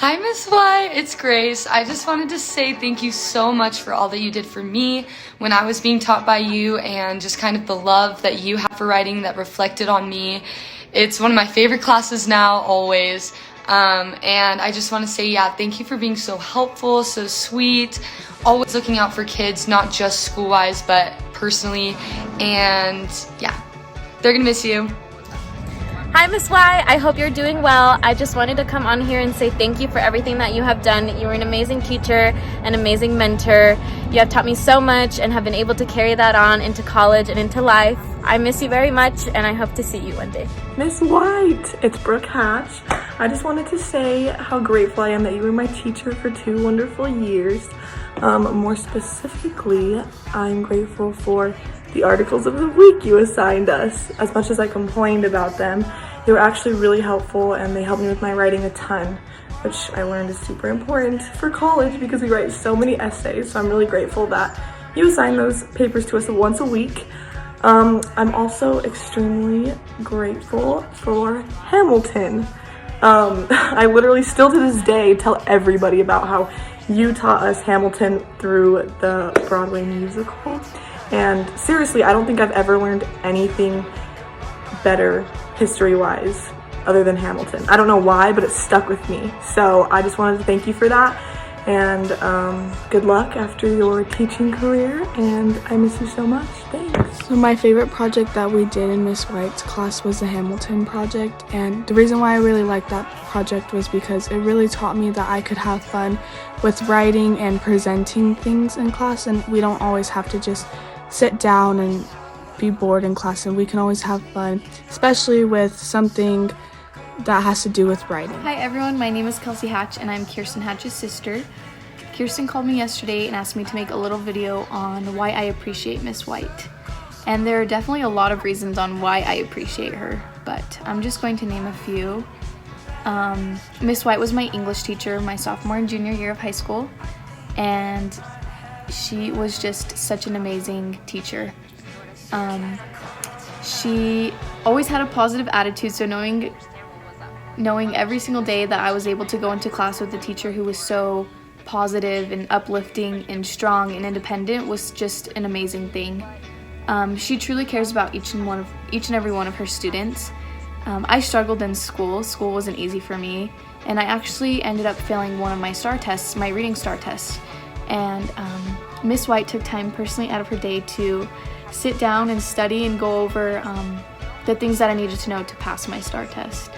Hi, Miss White. It's Grace. I just wanted to say thank you so much for all that you did for me when I was being taught by you, and just kind of the love that you have for writing that reflected on me. It's one of my favorite classes now, always. And I just want to say, yeah, thank you for being so helpful, so sweet, always looking out for kids, not just school-wise, but personally. And yeah, they're gonna miss you. Hi, Miss Y. I hope you're doing well. I just wanted to come on here and say thank you for everything that you have done. You were an amazing teacher, an amazing mentor. You have taught me so much and have been able to carry that on into college and into life. I miss you very much, and I hope to see you one day. Miss White, it's Brooke Hatch. I just wanted to say how grateful I am that you were my teacher for 2 wonderful years. More specifically, I'm grateful for the articles of the week you assigned us. As much as I complained about them, they were actually really helpful, and they helped me with my writing a ton, which I learned is super important for college because we write so many essays. So I'm really grateful that you assign those papers to us once a week. I'm also extremely grateful for Hamilton. I literally still to this day tell everybody about how you taught us Hamilton through the Broadway musical. And seriously, I don't think I've ever learned anything better history-wise other than Hamilton. I don't know why, but it stuck with me. So I just wanted to thank you for that. And good luck after your teaching career. And I miss you so much. Thanks. So my favorite project that we did in Miss White's class was the Hamilton project. And the reason why I really liked that project was because it really taught me that I could have fun with writing and presenting things in class. And we don't always have to just sit down and be bored in class, and we can always have fun, especially with something that has to do with writing. Hi everyone, my name is Kelsey Hatch and I'm Kirsten Hatch's sister. Kirsten called me yesterday and asked me to make a little video on why I appreciate Miss White. And there are definitely a lot of reasons on why I appreciate her, but I'm just going to name a few. Miss White was my English teacher my sophomore and junior year of high school, and she was just such an amazing teacher. She always had a positive attitude, so knowing every single day that I was able to go into class with a teacher who was so positive and uplifting and strong and independent was just an amazing thing. She truly cares about each and every one of her students. I struggled in school. School wasn't easy for me, and I actually ended up failing one of my STAR tests, my reading STAR test. And Miss White took time personally out of her day to sit down and study and go over the things that I needed to know to pass my STAR test.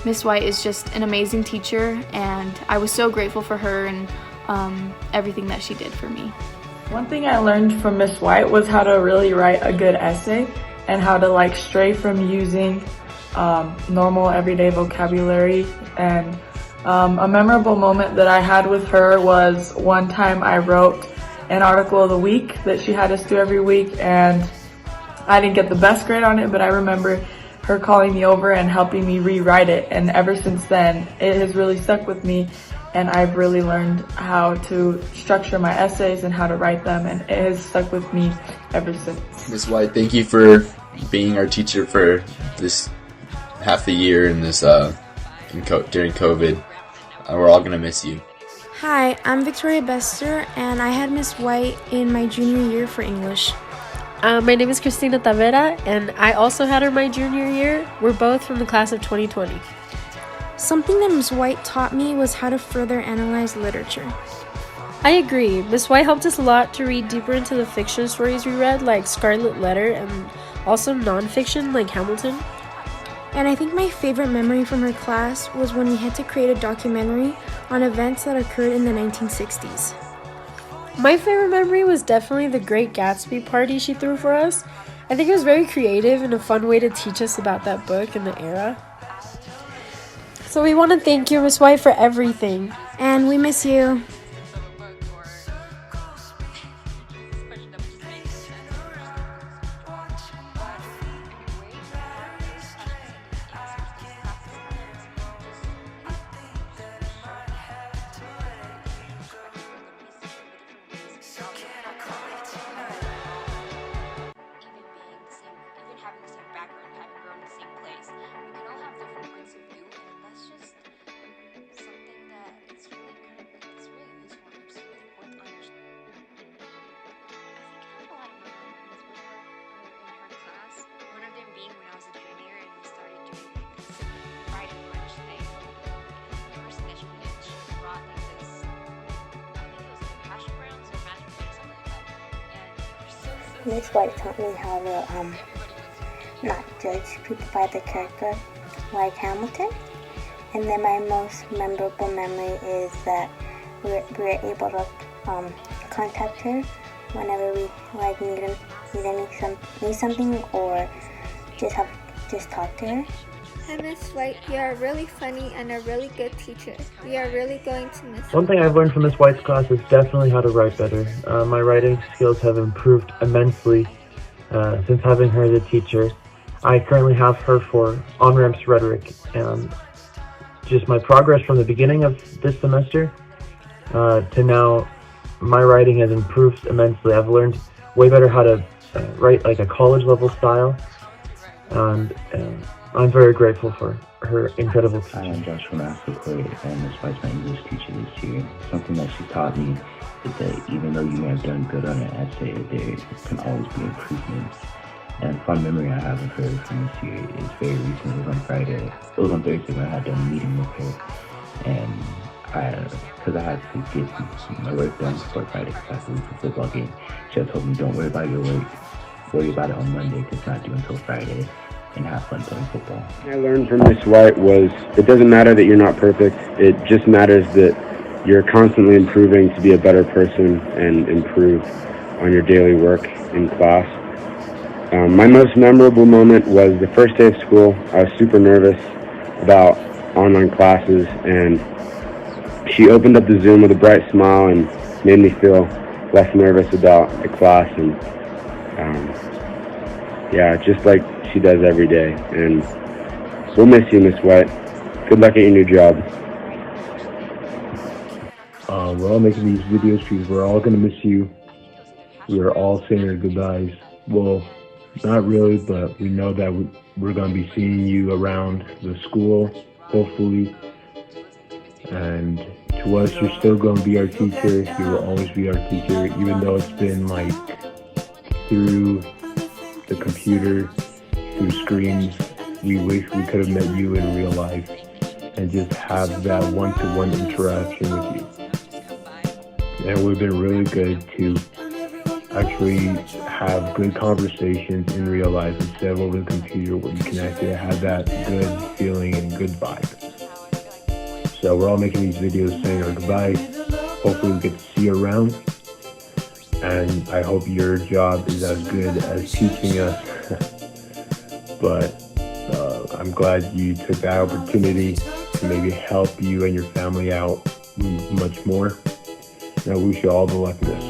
Miss White is just an amazing teacher, and I was so grateful for her and everything that she did for me. One thing I learned from Miss White was how to really write a good essay, and how to stray from using normal everyday vocabulary. And a memorable moment that I had with her was one time I wrote an article of the week that she had us do every week, and I didn't get the best grade on it, but I remember her calling me over and helping me rewrite it, and ever since then it has really stuck with me, and I've really learned how to structure my essays and how to write them, and it has stuck with me ever since. Ms. White, thank you for being our teacher for this half a year in this during COVID. We're all gonna miss you. Hi, I'm Victoria Bester, and I had Miss White in my junior year for English. My name is Cristina Tavera, and I also had her my junior year. We're both from the class of 2020. Something that Miss White taught me was how to further analyze literature. I agree. Miss White helped us a lot to read deeper into the fiction stories we read, like Scarlet Letter, and also nonfiction, like Hamilton. And I think my favorite memory from her class was when we had to create a documentary on events that occurred in the 1960s. My favorite memory was definitely the Great Gatsby party she threw for us. I think it was very creative and a fun way to teach us about that book and the era. So we want to thank you, Miss White, for everything. And we miss you. Having grown in the same place. We can all have different points of view, and that's just something that Miss White taught me how to not judge people by their character, like Hamilton. And then my most memorable memory is that we were able to contact her whenever we like need something or just talk to her. Hi, Miss White. You are really funny and a really good teacher. We are really going to miss you. One thing I've learned from Miss White's class is definitely how to write better. My writing skills have improved immensely since having her as a teacher. I currently have her for on-ramps rhetoric, and just my progress from the beginning of this semester to now, my writing has improved immensely. I've learned way better how to write like a college level style, and I'm very grateful for her incredible teaching. Hi, I'm Joshua McAvoy, and Miss White's my English teacher this year. Something that she taught me is that even though you may have done good on an essay, there can always be improvements. And a fun memory I have of her from this year is very recent. It was on Friday. It was on Thursday when I had done a meeting with her. And because I had to get my work done before Friday because I had to leave for the football game, she had told me, don't worry about your work. Worry about it on Monday because it's not due until Friday. And have fun playing football. What I learned from Miss White was it doesn't matter that you're not perfect. It just matters that you're constantly improving to be a better person and improve on your daily work in class. My most memorable moment was the first day of school. I was super nervous about online classes, and she opened up the Zoom with a bright smile and made me feel less nervous about the class. And yeah, just like she does every day. And we'll miss you, Miss White. Good luck at your new job. We're all making these videos because we're all going to miss you. We're all saying our goodbyes. Well, not really, but we know that we're going to be seeing you around the school, hopefully. And to us, you're still going to be our teacher. You will always be our teacher, even though it's been like through the computer, through screens. We wish we could have met you in real life and just have that one-to-one interaction with you. And it would have been really good to actually have good conversations in real life instead of over the computer where you can actually have that good feeling and good vibe. So we're all making these videos saying our goodbye. Hopefully we get to see you around. And I hope your job is as good as teaching us. But I'm glad you took that opportunity to maybe help you and your family out much more. And I wish you all the luck in this.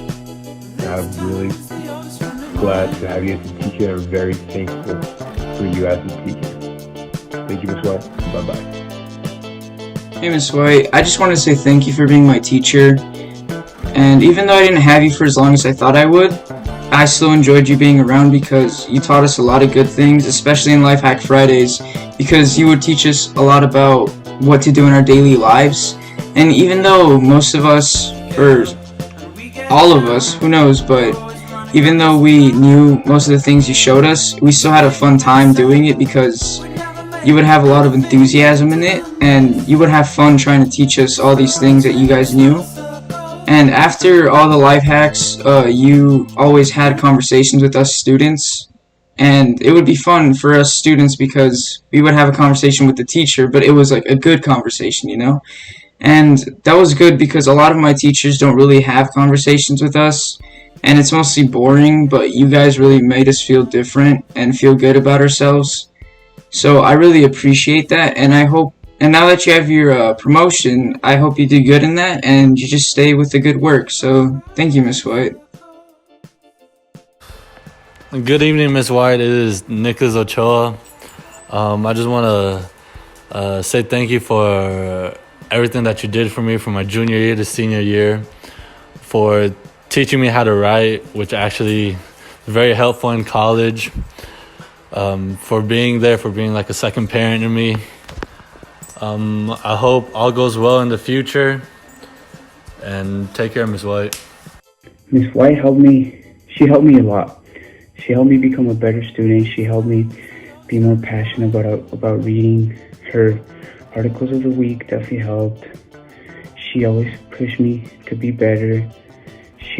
I'm really glad to have you as a teacher. I'm very thankful for you as a teacher. Thank you, Miss White. Bye-bye. Hey, Miss White. I just want to say thank you for being my teacher. And even though I didn't have you for as long as I thought I would, I still enjoyed you being around because you taught us a lot of good things, especially in Life Hack Fridays, because you would teach us a lot about what to do in our daily lives. And even though most of us, or all of us, who knows, but even though we knew most of the things you showed us, we still had a fun time doing it because you would have a lot of enthusiasm in it, and you would have fun trying to teach us all these things that you guys knew. And after all the life hacks, you always had conversations with us students, and it would be fun for us students because we would have a conversation with the teacher, but it was like a good conversation, you know? And that was good because a lot of my teachers don't really have conversations with us, and it's mostly boring, but you guys really made us feel different and feel good about ourselves. So I really appreciate that, and I hope, and now that you have your promotion, I hope you do good in that and you just stay with the good work. So thank you, Miss White. Good evening, Miss White. It is Nicholas Ochoa. I just want to say thank you for everything that you did for me from my junior year to senior year, for teaching me how to write, which actually was very helpful in college, for being there, for being like a second parent to me. I hope all goes well in the future, and take care, Miss White. Miss White helped me. She helped me a lot. She helped me become a better student. She helped me be more passionate about reading. Her articles of the week definitely helped. She always pushed me to be better.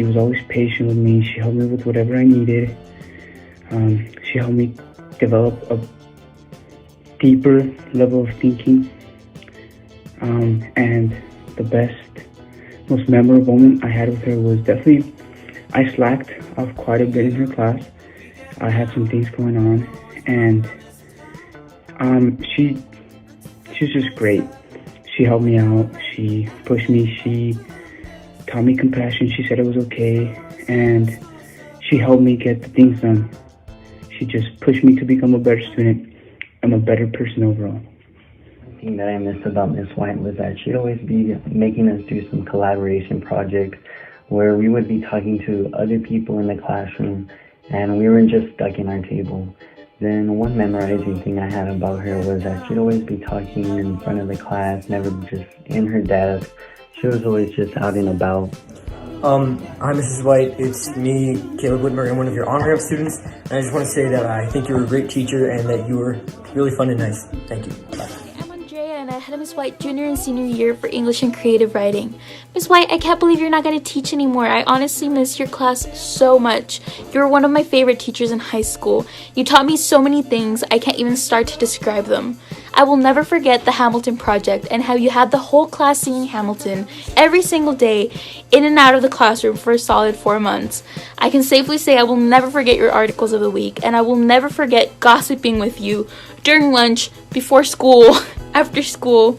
She was always patient with me. She helped me with whatever I needed. She helped me develop a deeper level of thinking. And the best, most memorable moment I had with her was definitely, I slacked off quite a bit in her class. I had some things going on, and she was just great. She helped me out. She pushed me. She taught me compassion. She said it was okay, and she helped me get the things done. She just pushed me to become a better student and a better person overall. The thing that I missed about Miss White was that she'd always be making us do some collaboration projects where we would be talking to other people in the classroom and we were just stuck in our table. Then one memorizing thing I had about her was that she'd always be talking in front of the class, never just in her desk. She was always just out and about. Hi Mrs. White, it's me, Caleb Whitmer, and one of your on-ramp students. And I just want to say that I think you were a great teacher and that you were really fun and nice. Thank you. Bye. I'm Andrea and I had a Miss White junior and senior year for English and creative writing. Miss White, I can't believe you're not going to teach anymore. I honestly miss your class so much. You were one of my favorite teachers in high school. You taught me so many things, I can't even start to describe them. I will never forget the Hamilton Project and how you had the whole class singing Hamilton every single day in and out of the classroom for a solid 4 months. I can safely say I will never forget your articles of the week, and I will never forget gossiping with you during lunch, before school, after school.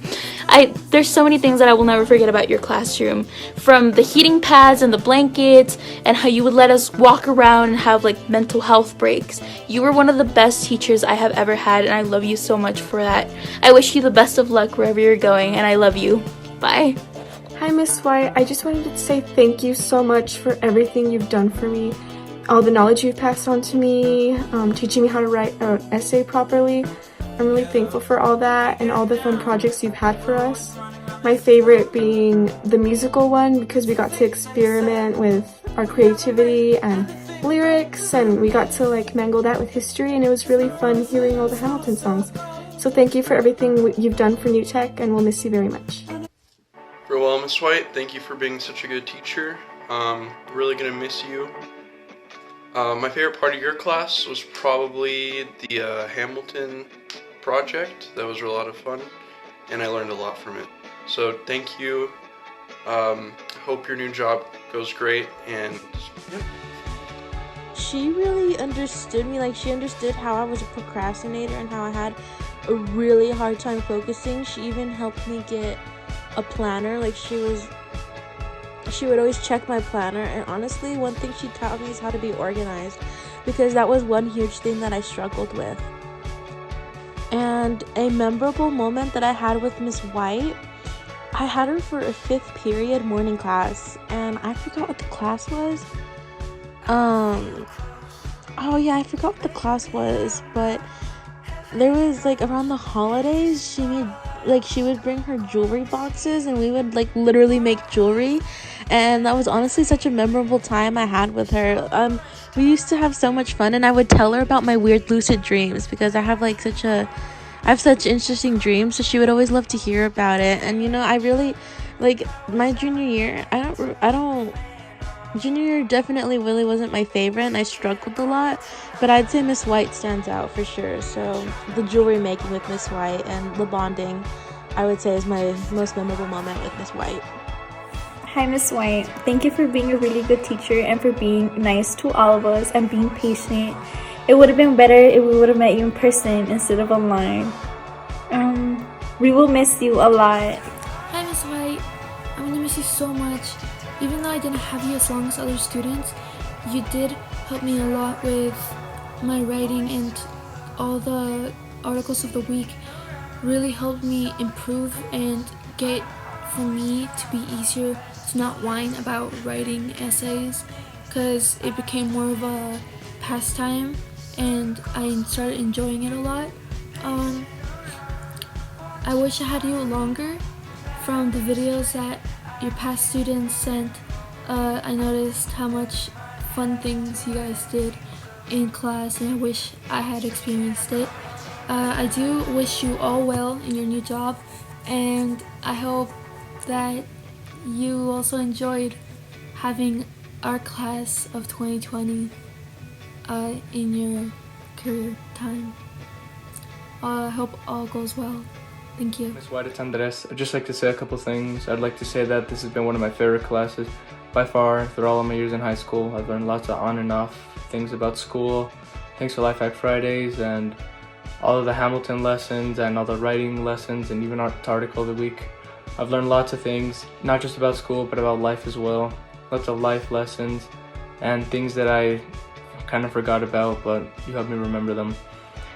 There's so many things that I will never forget about your classroom, from the heating pads and the blankets and how you would let us walk around and have like mental health breaks. You were one of the best teachers I have ever had, and I love you so much for that. I wish you the best of luck wherever you're going, and I love you. Bye. Hi Miss White, I just wanted to say thank you so much for everything you've done for me. All the knowledge you've passed on to me, teaching me how to write an essay properly. I'm really thankful for all that and all the fun projects you've had for us. My favorite being the musical one, because we got to experiment with our creativity and lyrics, and we got to like mangle that with history, and it was really fun hearing all the Hamilton songs. So thank you for everything you've done for New Tech, and we'll miss you very much. Well, Miss White, thank you for being such a good teacher. Really gonna miss you. My favorite part of your class was probably the Hamilton project. That was a lot of fun, and I learned a lot from it. So thank you. Hope your new job goes great, and yeah. She really understood me. Like, she understood how I was a procrastinator and how I had a really hard time focusing. She even helped me get a planner. Like, she would always check my planner, and honestly, one thing she taught me is how to be organized, because that was one huge thing that I struggled with. And a memorable moment that I had with Miss White, I had her for a 5th period morning class, and I forgot what the class was. Oh yeah, I forgot what the class was, but there was like around the holidays, she would bring her jewelry boxes, and we would like literally make jewelry, and that was honestly such a memorable time I had with her. We used to have so much fun, and I would tell her about my weird lucid dreams, because I have such interesting dreams, so she would always love to hear about it. And you know, I really like my junior year. Junior year definitely really wasn't my favorite, and I struggled a lot, but I'd say Miss White stands out for sure. So the jewelry making with Miss White and the bonding, I would say, is my most memorable moment with Miss White. Hi Miss White, thank you for being a really good teacher and for being nice to all of us and being patient. It would have been better if we would have met you in person instead of online. We will miss you a lot. Hi Miss White, I'm gonna miss you so much. Even though I didn't have you as long as other students, you did help me a lot with my writing, and all the articles of the week really helped me improve and get for me to be easier to not whine about writing essays, because it became more of a pastime and I started enjoying it a lot. I wish I had you longer. From the videos that your past students sent, I noticed how much fun things you guys did in class, and I wish I had experienced it. I do wish you all well in your new job, and I hope that you also enjoyed having our class of 2020 in your career time. I hope all goes well. Thank you. Ms. White, it's Andres. I'd just like to say a couple things. I'd like to say that this has been one of my favorite classes by far through all of my years in high school. I've learned lots of on and off things about school. Thanks for Life Hack Fridays and all of the Hamilton lessons and all the writing lessons and even our article of the week. I've learned lots of things, not just about school, but about life as well. Lots of life lessons and things that I kind of forgot about, but you helped me remember them.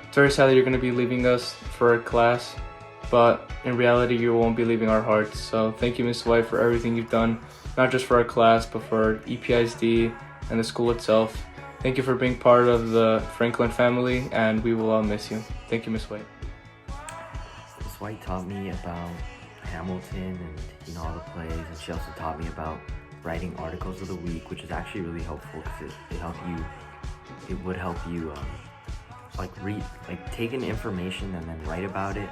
It's very sad that you're going to be leaving us for a class, but in reality, you won't be leaving our hearts. So thank you, Ms. White, for everything you've done, not just for our class, but for EPISD and the school itself. Thank you for being part of the Franklin family, and we will all miss you. Thank you, Ms. White. Ms. White taught me about Hamilton and all the plays, and she also taught me about writing articles of the week, which is actually really helpful because it would help you take in information and then write about it.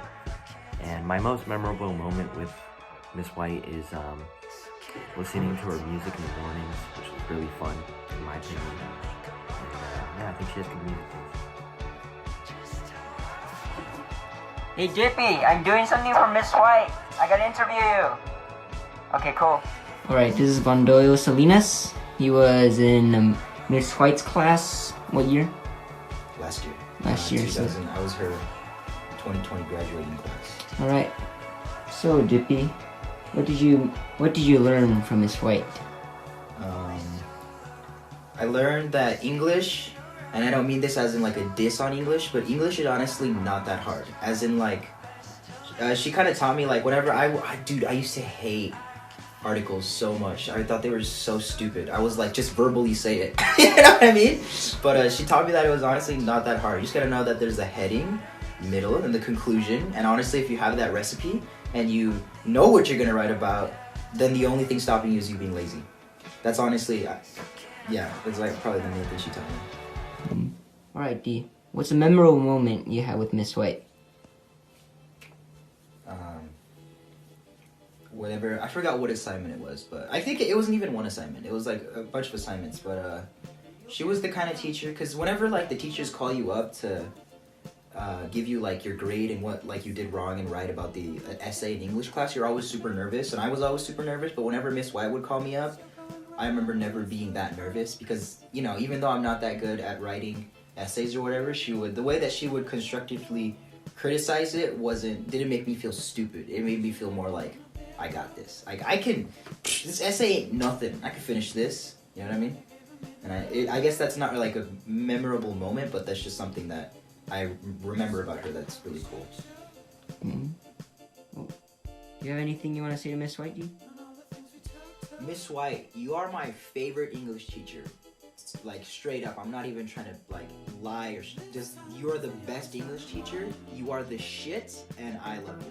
And my most memorable moment with Miss White is listening to her music in the mornings, which was really fun in my opinion. And I think she has good music taste. Hey Jippy, I'm doing something for Miss White. I gotta interview you. Okay, cool. Alright, this is Vandoyo Salinas. He was in Miss White's class. What year? Last year. Last year. 2000. I was her 2020 graduating class. Alright. So, Jippy, what did you learn from Miss White? I learned that English, and I don't mean this as in like a diss on English, but English is honestly not that hard. As in like, she kind of taught me like whenever I used to hate articles so much. I thought they were so stupid. I was like, just verbally say it. You know what I mean? But she taught me that it was honestly not that hard. You just gotta know that there's a heading, middle, and the conclusion. And honestly, if you have that recipe and you know what you're gonna write about, then the only thing stopping you is you being lazy. That's honestly, yeah, it's like probably the main thing she taught me. Alright, D. What's a memorable moment you had with Miss White? Whatever, I forgot what assignment it was, but I think it wasn't even one assignment. It was like a bunch of assignments, but she was the kind of teacher, because whenever like the teachers call you up to give you like your grade and what like you did wrong and write about the essay in English class, you're always super nervous, and I was always super nervous. But whenever Miss White would call me up, I remember never being that nervous, because even though I'm not that good at writing essays or whatever, the way that she would constructively criticize it didn't make me feel stupid. It made me feel more like, I got this. Like this essay ain't nothing. I can finish this. You know what I mean? And I guess that's not like a memorable moment, but that's just something that I remember about her that's really cool. Well, do you have anything you want to say to Miss White, D? Miss White, you are my favorite English teacher. Like straight up, I'm not even trying to like lie or just. You are the best English teacher. You are the shit, and I love you.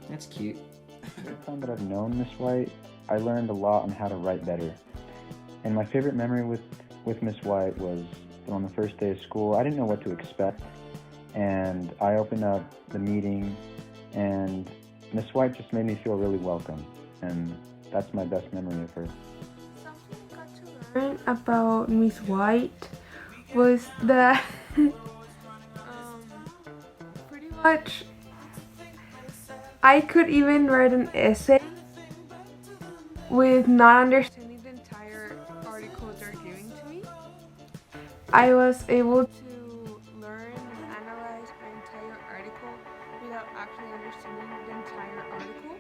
That's cute. The time that I've known Miss White, I learned a lot on how to write better. And my favorite memory with Miss White was on the first day of school. I didn't know what to expect, and I opened up the meeting, and Miss White just made me feel really welcome, and that's my best memory of her. Something I got to learn about Miss White was that pretty much I could even write an essay with not understanding the entire article they're giving to me. I was able to learn and analyze my entire article without actually understanding the entire article.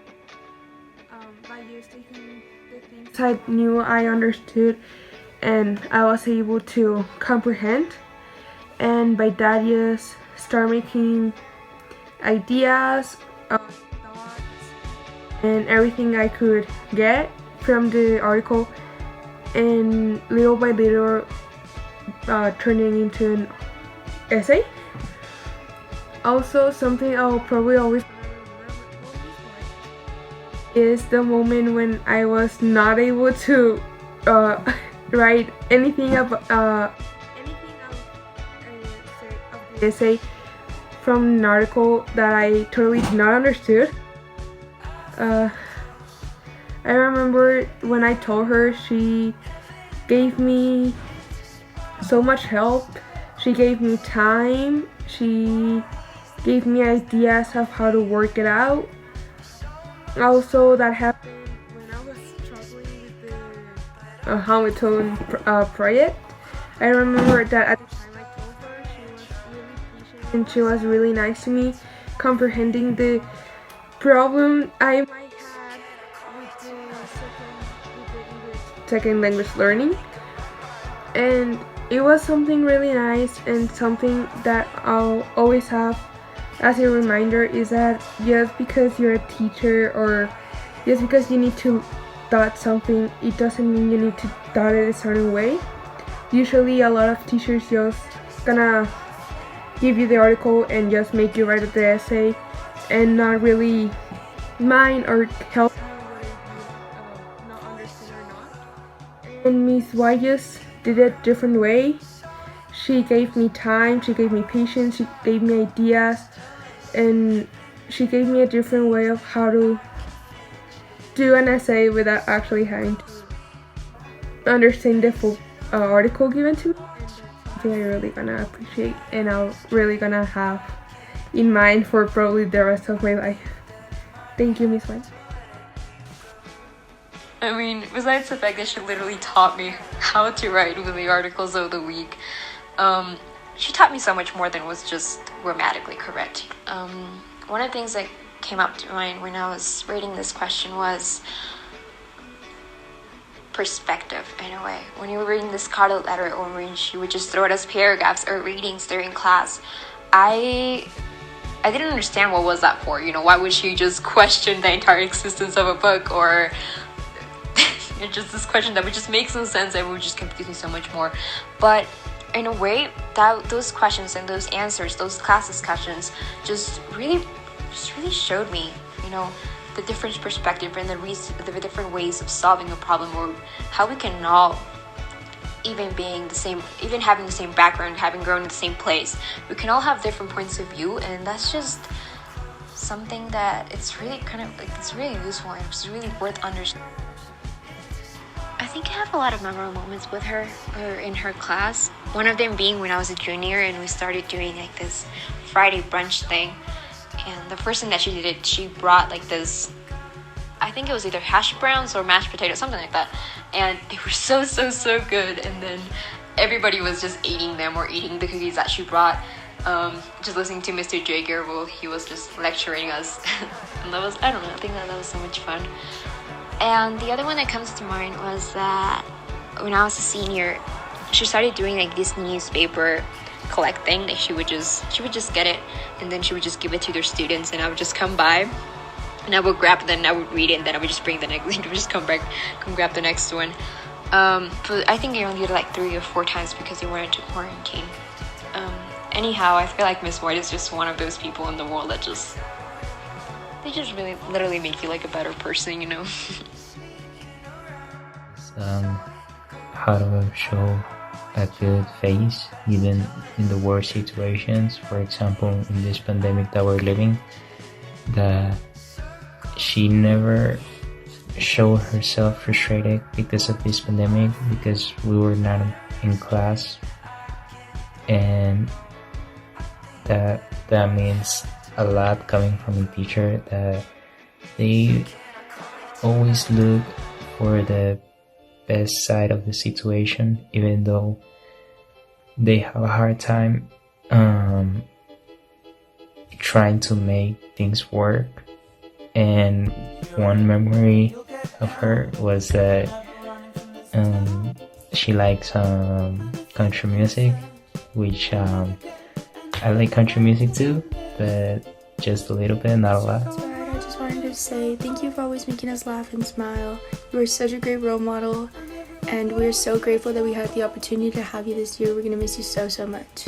By just taking the things I knew I understood, and I was able to comprehend, and by that just start making ideas, thoughts, and everything I could get from the article, and little by little turning into an essay. Also, something I'll probably always is the moment when I was not able to write anything about the essay from an article that I totally did not understood. I remember when I told her, she gave me so much help. She gave me time. She gave me ideas of how to work it out. Also, that happened when I was struggling with the Hamilton project. I remember that at the time I told her, she was really patient and she was really nice to me, comprehending the problem I might have with the second language learning. And it was something really nice, and something that I'll always have as a reminder is that just because you're a teacher or just because you need to dot something, it doesn't mean you need to dot it a certain way. Usually a lot of teachers just gonna give you the article and just make you write the essay and not really mind or help not understand or not. And Miss White just did it a different way. She gave me time, she gave me patience, she gave me ideas, and she gave me a different way of how to do an essay without actually having to understand the full article given to me. Something I'm really gonna appreciate and I'm really gonna have in mind for probably the rest of my life. Thank you, Miss White. I mean, besides the fact that she literally taught me how to write with the articles of the week, she taught me so much more than was just grammatically correct. One of the things that came up to mind when I was reading this question was perspective, in a way. When you were reading the Scarlet Letter, or when she would just throw it as paragraphs or readings during class, I didn't understand what was that for. You know, why would she just question the entire existence of a book, or it's just this question that would just make no sense and would just confuse me so much more. But in a way, those questions and those answers, those class discussions, just really showed me, you know, the different perspective and the different ways of solving a problem, or how we can all, even having the same background, having grown in the same place, we can all have different points of view, and that's just something that it's really it's really useful and it's really worth understanding. I think I have a lot of memorable moments with her, or in her class. One of them being when I was a junior and we started doing like this Friday brunch thing. And the first thing that she did, she brought like this, I think it was either hash browns or mashed potatoes, something like that. And they were so good. And then everybody was just eating them, or eating the cookies that she brought. Just listening to Mr. Jager while he was just lecturing us. And that was, I don't know, I think that was so much fun. And the other one that comes to mind was that when I was a senior, she started doing like this newspaper collect thing. Like she would just get it, and then she would just give it to their students, and I would just come by and I would grab it, and I would read it, and then I would just bring the next link and just come grab the next one. But I think I only did it like 3 or 4 times because they wanted to quarantine. Anyhow, I feel like Miss White is just one of those people in the world that they just really literally make you like a better person, you know. How to show a good face even in the worst situations. For example, in this pandemic that we're living, that she never showed herself frustrated because of this pandemic, because we were not in class, and that means a lot coming from a teacher, that they always look for the best side of the situation, even though they have a hard time trying to make things work. And one memory of her was that she likes country music, which I like country music too, but just a little bit, not a lot. I just wanted to say thank you for always making us laugh and smile. You were such a great role model, and we're so grateful that we had the opportunity to have you this year. We're going to miss you so much.